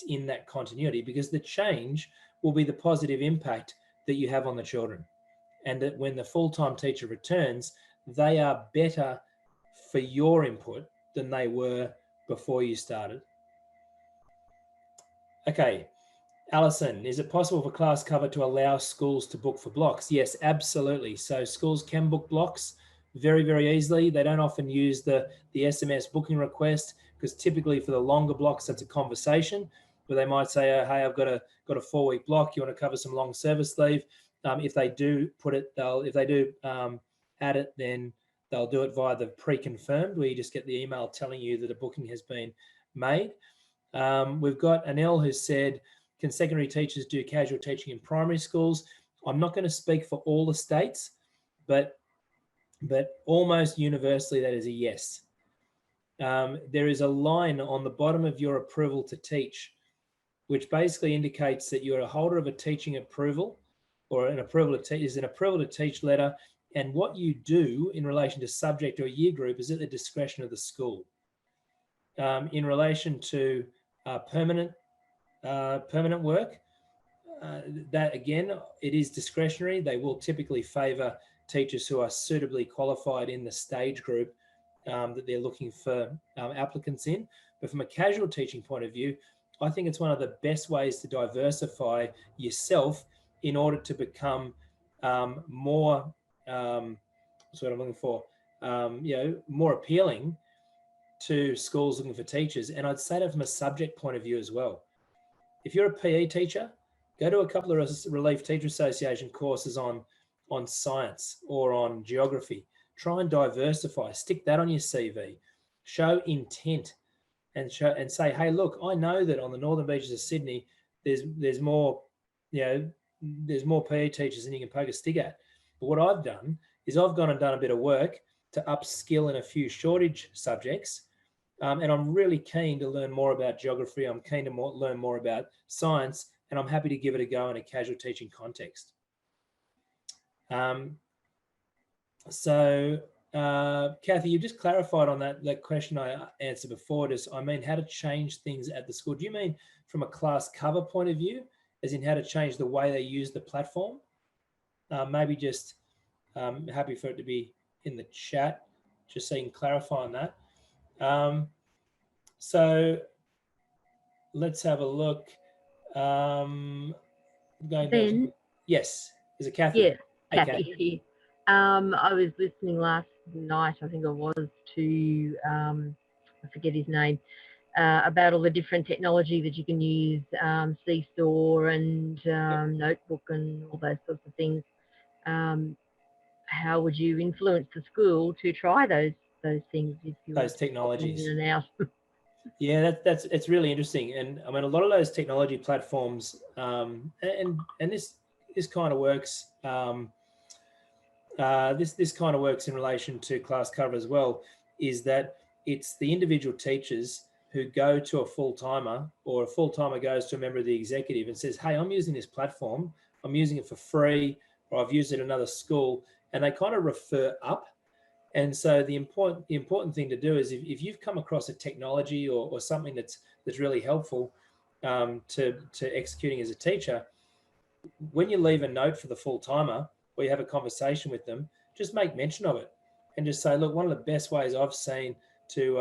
in that continuity, because the change will be the positive impact that you have on the children. And that when the full-time teacher returns, they are better for your input than they were before you started. Okay, Alison, is it possible for ClassCover to allow schools to book for blocks? Yes, absolutely. So schools can book blocks very, very easily. They don't often use the SMS booking request, because typically for the longer blocks, that's a conversation where they might say, oh, hey, I've got a 4-week block. You want to cover some long service leave? If they do put it, add it, then they'll do it via the pre-confirmed, where you just get the email telling you that a booking has been made. We've got Anel who said, can secondary teachers do casual teaching in primary schools? I'm not going to speak for all the states, but almost universally that is a yes. There is a line on the bottom of your approval to teach, which basically indicates that you're a holder of a teaching approval, or an approval to teach is an approval to teach letter, and what you do in relation to subject or year group is at the discretion of the school. In relation to permanent work, that again, it is discretionary. They will typically favour teachers who are suitably qualified in the stage group that they're looking for applicants in. But from a casual teaching point of view, I think it's one of the best ways to diversify yourself in order to become more, that's what I'm looking for, more appealing to schools looking for teachers, and I'd say that from a subject point of view as well. If you're a PE teacher, go to a couple of Relief Teacher Association courses on science or on geography. Try and diversify. Stick that on your CV. Show intent, and say, hey, look, I know that on the northern beaches of Sydney, there's more, there's more PE teachers than you can poke a stick at. But what I've done is I've gone and done a bit of work to upskill in a few shortage subjects. And I'm really keen to learn more about geography. I'm keen to learn more about science, and I'm happy to give it a go in a casual teaching context. Kathy, you just clarified on that question I answered before. I mean how to change things at the school. Do you mean from a ClassCover point of view, as in how to change the way they use the platform? Maybe just happy for it to be in the chat, just so you can clarify on that. So let's have a look. Ben? Yes, is it Kathy? Yeah, Hey, Kathy here. I was listening last night, I think it was, to, I forget his name, about all the different technology that you can use, Seesaw and Notebook and all those sorts of things. How would you influence the school to try those things if you those technologies in and out? Yeah, it's really interesting, and I mean a lot of those technology platforms, and this kind of works. This kind of works in relation to ClassCover as well. Is that it's the individual teachers who go to a full-timer, or a full-timer goes to a member of the executive and says, "Hey, I'm using this platform. I'm using it for free, or I've used it at another school," and they kind of refer up. And so the important thing to do is if you've come across a technology or something that's really helpful to executing as a teacher, when you leave a note for the full timer or you have a conversation with them, just make mention of it and just say, look, one of the best ways I've seen to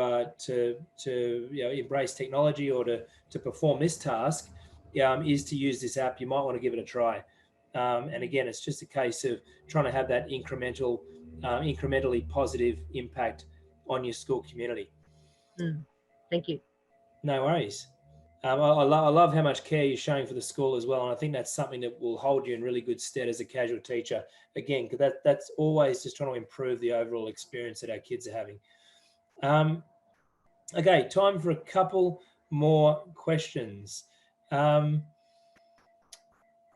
embrace technology or to perform this task is to use this app. You might want to give it a try. And again, it's just a case of trying to have that incrementally positive impact on your school community. Thank you. No worries. I love how much care you're showing for the school as well, and I think that's something that will hold you in really good stead as a casual teacher. Again, because that's always just trying to improve the overall experience that our kids are having. Okay, time for a couple more questions.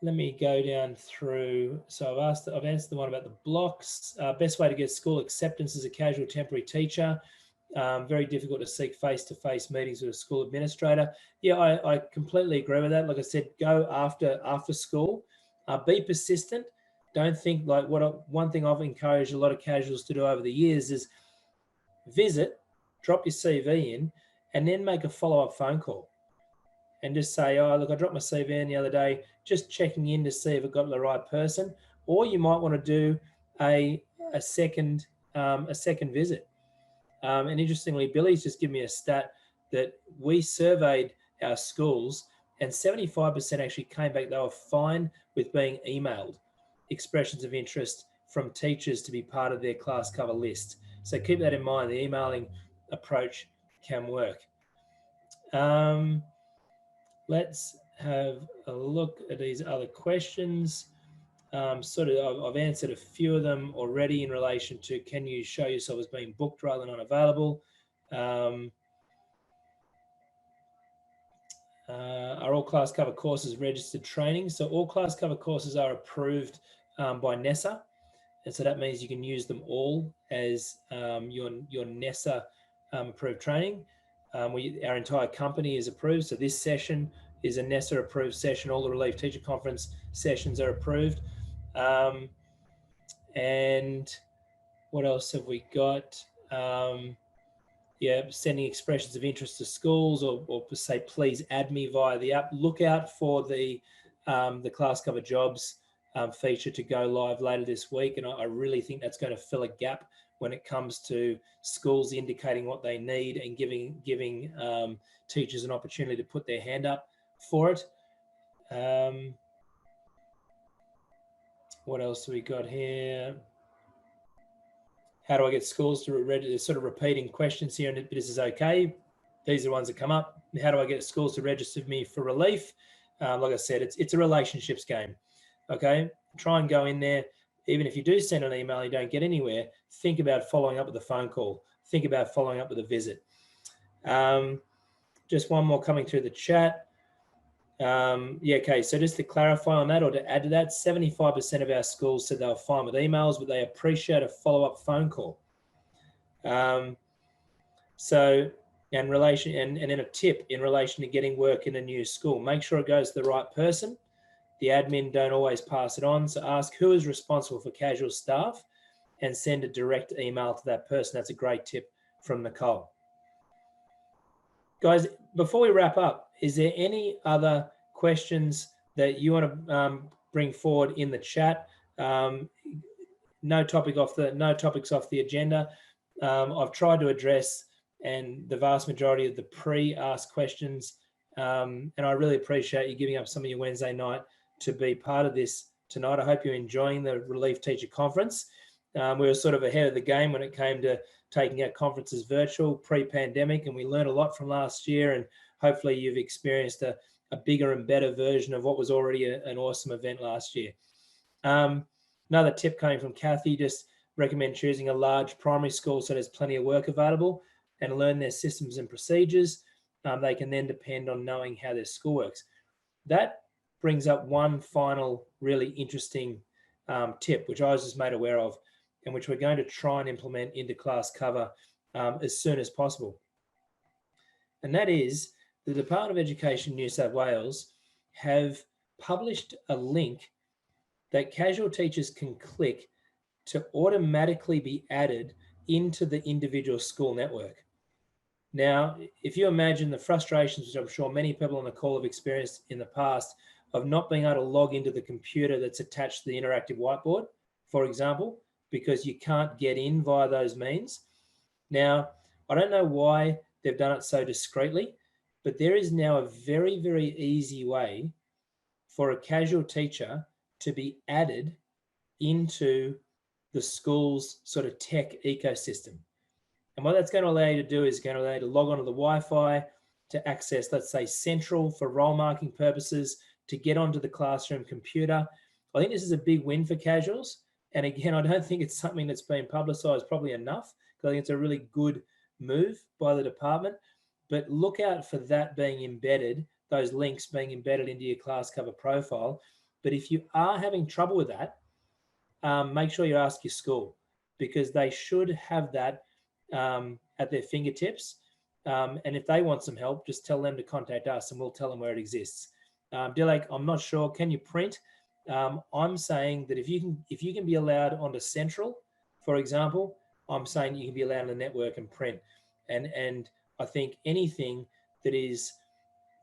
Let me go down through. So I've answered the one about the blocks. Best way to get school acceptance as a casual temporary teacher. Very difficult to seek face-to-face meetings with a school administrator. Yeah, I completely agree with that. Like I said, go after school. Be persistent. Don't think like one thing I've encouraged a lot of casuals to do over the years is visit, drop your CV in, and then make a follow-up phone call. And just say, oh, look, I dropped my CV in the other day, just checking in to see if it got the right person. Or you might want to do a second visit. And interestingly, Billy's just given me a stat that we surveyed our schools and 75% actually came back. They were fine with being emailed expressions of interest from teachers to be part of their ClassCover list. So keep that in mind. The emailing approach can work. Let's have a look at these other questions. I've answered a few of them already in relation to can you show yourself as being booked rather than unavailable? Are all ClassCover courses registered training? So all ClassCover courses are approved by NESA. And so that means you can use them all as your NESA approved training. Our entire company is approved. So this session is a NESA approved session. All the Relief Teacher Conference sessions are approved. And what else have we got? Sending expressions of interest to schools or say, please add me via the app. Look out for the ClassCover jobs feature to go live later this week. And I really think that's going to fill a gap when it comes to schools indicating what they need and giving teachers an opportunity to put their hand up for it. What else have we got here? how do I get schools to register? Sort of repeating questions here, and this is okay. These are the ones that come up. How do I get schools to register me for relief? Like I said, it's a relationships game. Okay, try and go in there. Even if you do send an email and you don't get anywhere, think about following up with a phone call. Think about following up with a visit. Just one more coming through the chat. Yeah, okay, so just to clarify on that, or to add to that, 75% of our schools said they were fine with emails, but they appreciate a follow-up phone call. So, and then a tip in relation to getting work in a new school, make sure it goes to the right person. The admin don't always pass it on, so ask who is responsible for casual staff and send a direct email to that person. That's a great tip from Nicole. Guys, before we wrap up, is there any other questions that you want to bring forward in the chat? No topics off the agenda. I've tried to address and the vast majority of the pre-asked questions, and I really appreciate you giving up some of your Wednesday night to be part of this tonight. I hope you're enjoying the Relief Teacher Conference. We were sort of ahead of the game when it came to taking our conferences virtual pre-pandemic, and we learned a lot from last year, and hopefully you've experienced a bigger and better version of what was already an awesome event last year. Another tip coming from Kathy, just recommend choosing a large primary school so there's plenty of work available and learn their systems and procedures. They can then depend on knowing how their school works. That brings up one final really interesting tip, which I was just made aware of, and which we're going to try and implement into ClassCover as soon as possible. And that is the Department of Education New South Wales have published a link that casual teachers can click to automatically be added into the individual school network. Now, if you imagine the frustrations, which I'm sure many people on the call have experienced in the past, of not being able to log into the computer that's attached to the interactive whiteboard, for example, because you can't get in via those means. Now, I don't know why they've done it so discreetly, but there is now a very, very easy way for a casual teacher to be added into the school's sort of tech ecosystem. And what that's going to allow you to do is going to allow you to log onto the Wi-Fi to access, let's say, Central for role marking purposes, to get onto the classroom computer. I think this is a big win for casuals. And again, I don't think it's something that's been publicised probably enough, because I think it's a really good move by the department. But look out for that being embedded, those links being embedded into your ClassCover profile. But if you are having trouble with that, make sure you ask your school, because they should have that at their fingertips. And if they want some help, just tell them to contact us and we'll tell them where it exists. Dilek, I'm not sure, can you print? I'm saying that if you can be allowed onto Central, for example, I'm saying you can be allowed on the network and print. And I think anything that is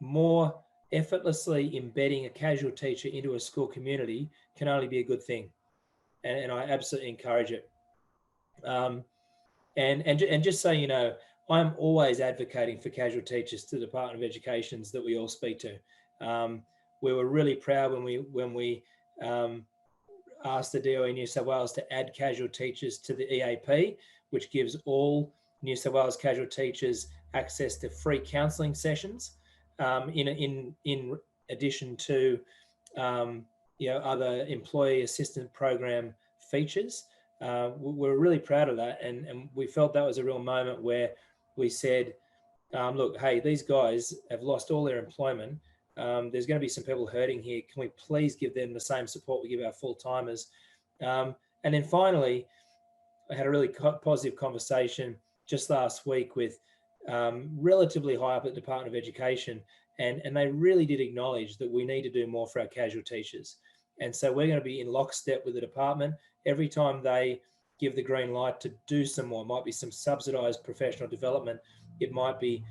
more effortlessly embedding a casual teacher into a school community can only be a good thing. And I absolutely encourage it. And just so you know, I'm always advocating for casual teachers to the Department of Educations that we all speak to. We were really proud when we asked the DOE New South Wales to add casual teachers to the EAP, which gives all New South Wales casual teachers access to free counselling sessions, in addition to other employee assistance program features. We're really proud of that, and we felt that was a real moment where we said, look, hey, these guys have lost all their employment. There's going to be some people hurting here. Can we please give them the same support we give our full-timers? And then finally, I had a really positive conversation just last week with relatively high up at the Department of Education, and they really did acknowledge that we need to do more for our casual teachers. And so we're going to be in lockstep with the department. Every time they give the green light to do some more, it might be some subsidised professional development, it might be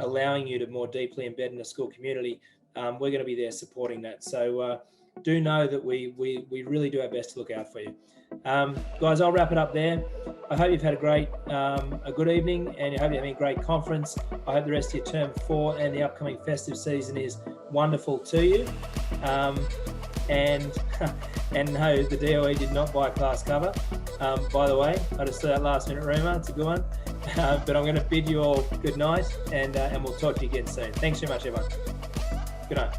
allowing you to more deeply embed in the school community. We're going to be there supporting that. So do know that we really do our best to look out for you. Guys, I'll wrap it up there. I hope you've had a good evening, and I hope you're having a great conference. I hope the rest of your term 4 and the upcoming festive season is wonderful to you. And no, the DOE did not buy ClassCover. by the way. I just saw that last minute rumour. It's a good one. But I'm going to bid you all good night, and we'll talk to you again soon. Thanks so much, everyone. Good night.